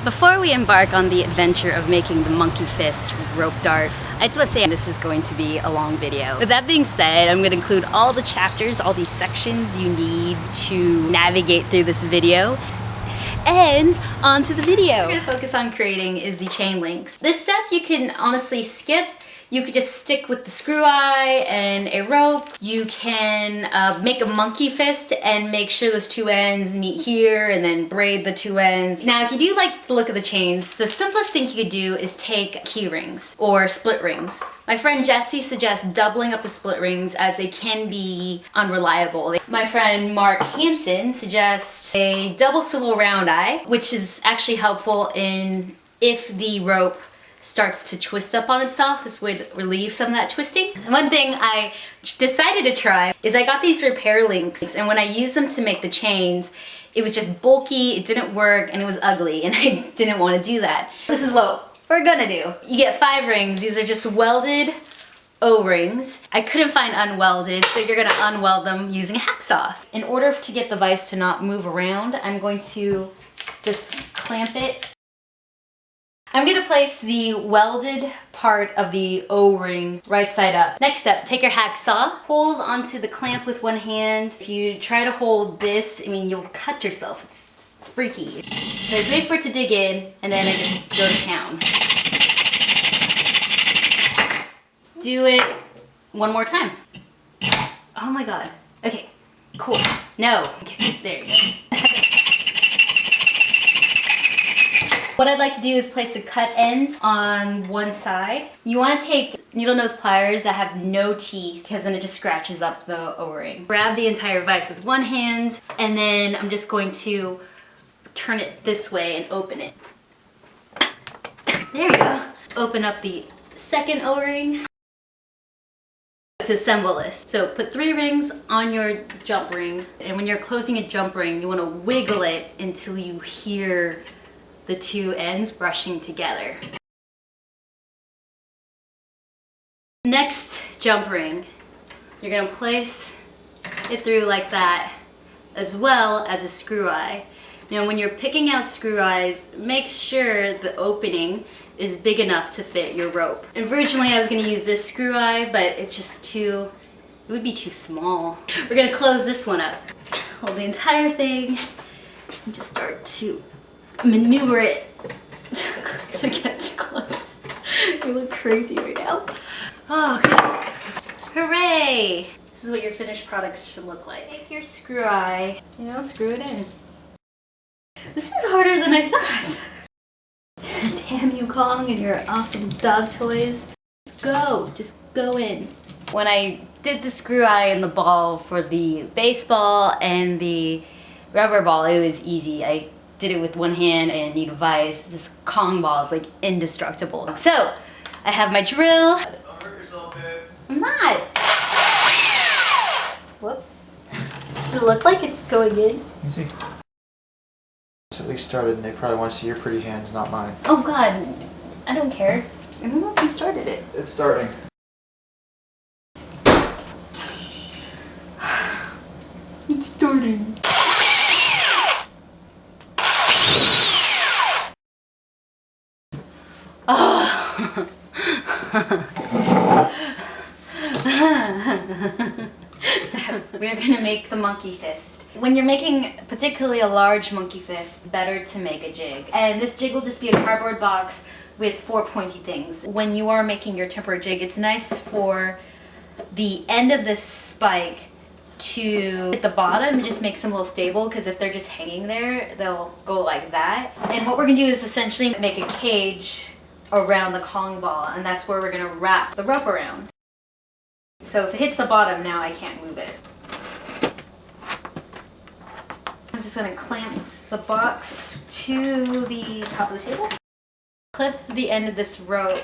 Before we embark on the adventure of making the monkey fist rope dart, I just want to say this is going to be a long video. With that being said, I'm going to include all the chapters, all these sections you need to navigate through this video. And on to the video. What we're going to focus on creating is the chain links. This step you can honestly skip. You could just stick with the screw eye and a rope. You can make a monkey fist and make sure those two ends meet here and then braid the two ends. Now, if you do like the look of the chains, the simplest thing you could do is take key rings or split rings. My friend Jessie suggests doubling up the split rings as they can be unreliable. My friend Mark Hansen suggests a double swivel round eye, which is actually helpful if the rope starts to twist up on itself. This would relieve some of that twisting. And one thing I decided to try is I got these repair links, and when I used them to make the chains, it was just bulky, it didn't work, and it was ugly, and I didn't want to do that. This is what we're gonna do. You get 5 rings. These are just welded O-rings. I couldn't find unwelded, so you're gonna unweld them using a hacksaw. In order to get the vise to not move around, I'm going to just clamp it. I'm going to place the welded part of the O-ring right side up. Next step, take your hacksaw, hold onto the clamp with one hand. If you try to hold this, I mean, you'll cut yourself. It's freaky. Just wait for it to dig in, and then I just go to town. Do it one more time. Oh my God. Okay, cool. No. Okay, there you go. What I'd like to do is place the cut end on one side. You want to take needle nose pliers that have no teeth, because then it just scratches up the O-ring. Grab the entire vise with one hand, and then I'm just going to turn it this way and open it. There you go. Open up the second O-ring to assemble this. So put 3 rings on your jump ring, and when you're closing a jump ring, you want to wiggle it until you hear the two ends brushing together. Next jump ring, you're gonna place it through like that, as well as a screw eye. Now when you're picking out screw eyes, make sure the opening is big enough to fit your rope. And originally I was gonna use this screw eye, but it's just it would be too small. We're gonna close this one up. Hold the entire thing and just start to maneuver it to get to close. You look crazy right now. Oh, God. Hooray! This is what your finished product should look like. Take your screw eye, screw it in. This is harder than I thought. Damn you, Kong, and your awesome dog toys. Just go in. When I did the screw eye and the ball for the baseball and the rubber ball, it was easy. I did it with one hand and need a vise. Just Kong balls, like indestructible. So, I have my drill. Don't hurt yourself, babe. I'm not. Whoops. Does it look like it's going in? You see? It's at least started, and they probably want to see your pretty hands, not mine. Oh God, I don't care. I don't know if you started it. It's starting. It's starting. Oh. We're gonna make the monkey fist. When you're making particularly a large monkey fist, it's better to make a jig. And this jig will just be a cardboard box with 4 pointy things. When you are making your temporary jig, it's nice for the end of this spike to hit the bottom and just makes them a little stable, because if they're just hanging there, they'll go like that. And what we're gonna do is essentially make a cage around the Kong ball, and that's where we're gonna wrap the rope around. So if it hits the bottom now, I can't move it. I'm just gonna clamp the box to the top of the table. Clip the end of this rope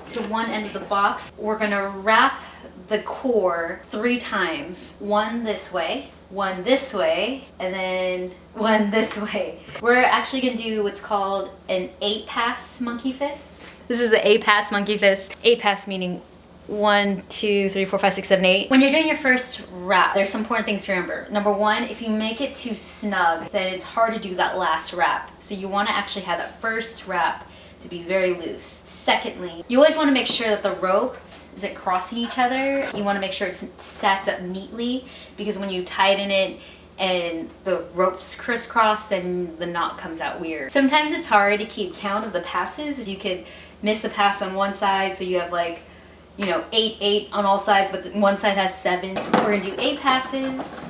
to one end of the box. We're gonna wrap the core 3 times. One this way, one this way, and then one this way. We're actually gonna do what's called an 8-pass monkey fist. This is the 8-pass monkey fist. 8 pass meaning 1, 2, 3, 4, 5, 6, 7, 8. When you're doing your first wrap, there's some important things to remember. Number one, if you make it too snug, then it's hard to do that last wrap. So you want to actually have that first wrap to be very loose. Secondly, you always want to make sure that the rope isn't crossing each other. You want to make sure it's stacked up neatly, because when you tighten it and the ropes crisscross, then the knot comes out weird. Sometimes it's hard to keep count of the passes. You could miss a pass on one side, so you have like, you know, 8, 8 on all sides, but one side has 7. We're gonna do 8 passes.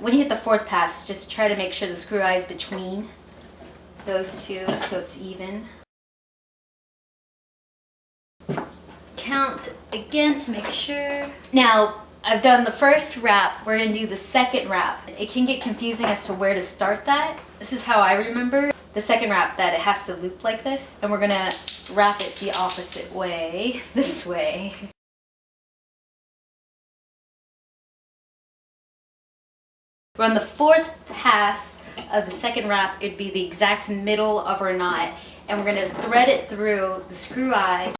When you hit the 4th pass, just try to make sure the screw eye is between those two so it's even. Count again to make sure. Now, I've done the first wrap. We're gonna do the second wrap. It can get confusing as to where to start that. This is how I remember the second wrap, that it has to loop like this. And we're gonna wrap it the opposite way, this way. We're on the 4th pass of the second wrap. It'd be the exact middle of our knot. And we're gonna thread it through the screw eye.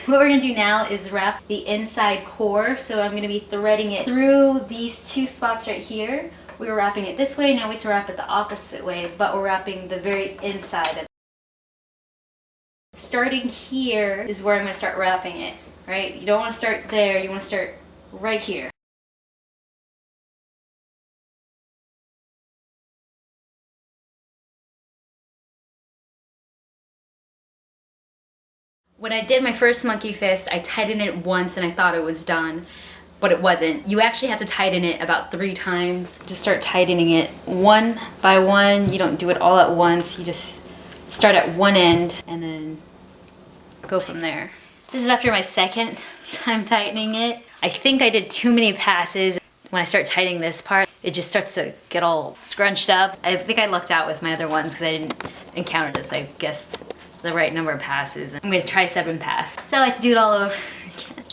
What we're gonna do now is wrap the inside core. So I'm gonna be threading it through these 2 spots right here. We were wrapping it this way, now we have to wrap it the opposite way, but we're wrapping the very inside of it. Starting here is where I'm gonna start wrapping it, right? You don't wanna start there, you wanna start right here. When I did my first monkey fist, I tightened it once and I thought it was done, but it wasn't. You actually have to tighten it about 3 times. Just start tightening it one by one. You don't do it all at once. You just start at one end and then go from there. This is after my second time tightening it. I think I did too many passes. When I start tightening this part, it just starts to get all scrunched up. I think I lucked out with my other ones because I didn't encounter this. I guessed the right number of passes. I'm gonna try 7 passes. So I like to do it all over again.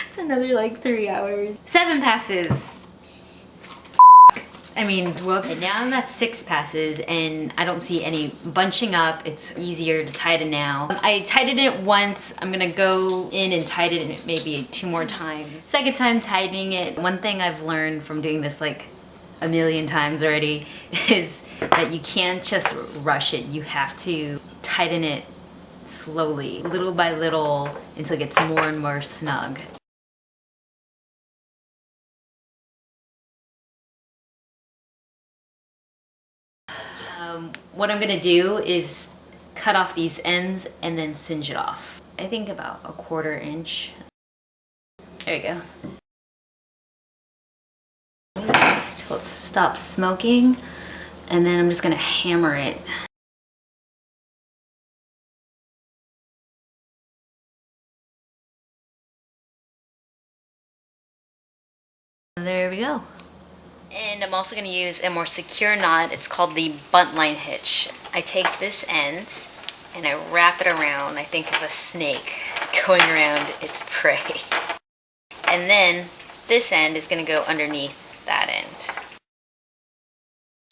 It's another like 3 hours. 7 passes. I mean, whoops. And now I'm at 6 passes and I don't see any bunching up. It's easier to tighten now. I tightened it once. I'm gonna go in and tighten it maybe 2 more times. Second time tightening it. One thing I've learned from doing this like a million times already is that you can't just rush it. You have to tighten it slowly, little by little, until it gets more and more snug. What I'm gonna do is cut off these ends and then singe it off. I think about a 1/4 inch. There you go. Till it stops smoking, and then I'm just gonna hammer it. There we go. And I'm also going to use a more secure knot. It's called the buntline hitch. I take this end and I wrap it around. I think of a snake going around its prey. And then this end is going to go underneath that end.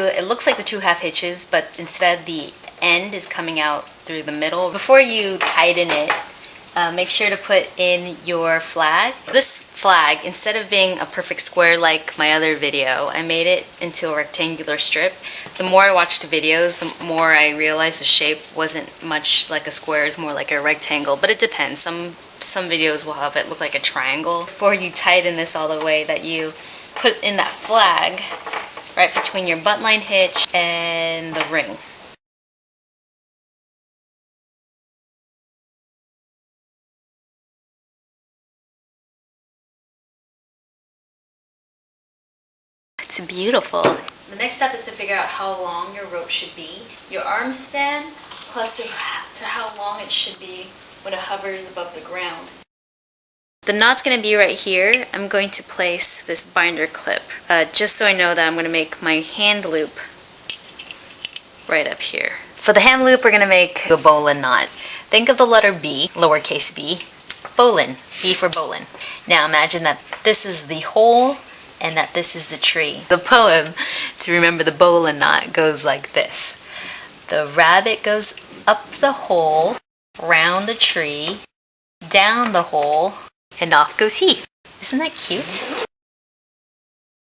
It looks like the 2 half hitches, but instead the end is coming out through the middle. Before you tighten it, make sure to put in your flag. This flag, instead of being a perfect square like my other video, I made it into a rectangular strip. The more I watched the videos, the more I realized the shape wasn't much like a square, it's more like a rectangle, but it depends. Some videos will have it look like a triangle. Before you tighten this all the way, that you put in that flag right between your buntline hitch and the ring. It's beautiful. The next step is to figure out how long your rope should be, your arm span, plus to how long it should be when it hovers above the ground. The knot's going to be right here. I'm going to place this binder clip, just so I know that I'm going to make my hand loop right up here. For the hand loop, we're going to make a bowline knot. Think of the letter B, lowercase b, bowline, B for bowline. Now imagine that this is the hole and that this is the tree. The poem, to remember the bowline knot, goes like this. The rabbit goes up the hole, round the tree, down the hole, and off goes he. Isn't that cute?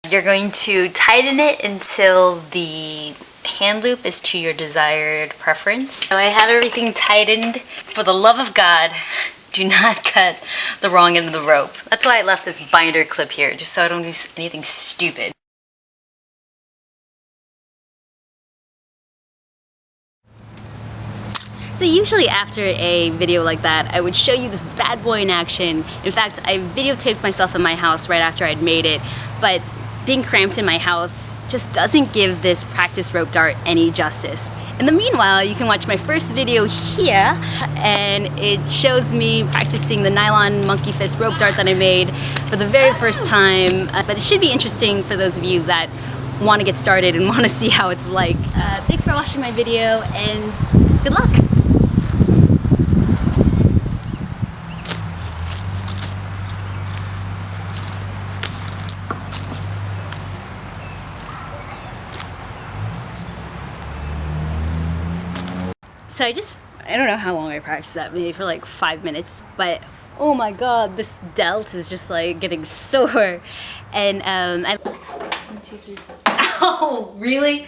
You're going to tighten it until the hand loop is to your desired preference. So I have everything tightened. For the love of God, do not cut the wrong end of the rope. That's why I left this binder clip here, just so I don't do anything stupid. So usually after a video like that, I would show you this bad boy in action. In fact, I videotaped myself in my house right after I'd made it, but being cramped in my house just doesn't give this practice rope dart any justice. In the meanwhile, you can watch my first video here, and it shows me practicing the nylon monkey fist rope dart that I made for the very first time. But it should be interesting for those of you that want to get started and want to see how it's like. Thanks for watching my video, and good luck! So I don't know how long I practiced that, maybe for like 5 minutes, but oh my god, this delt is just like getting sore. And 1, 2, 3, 4. Ow, really?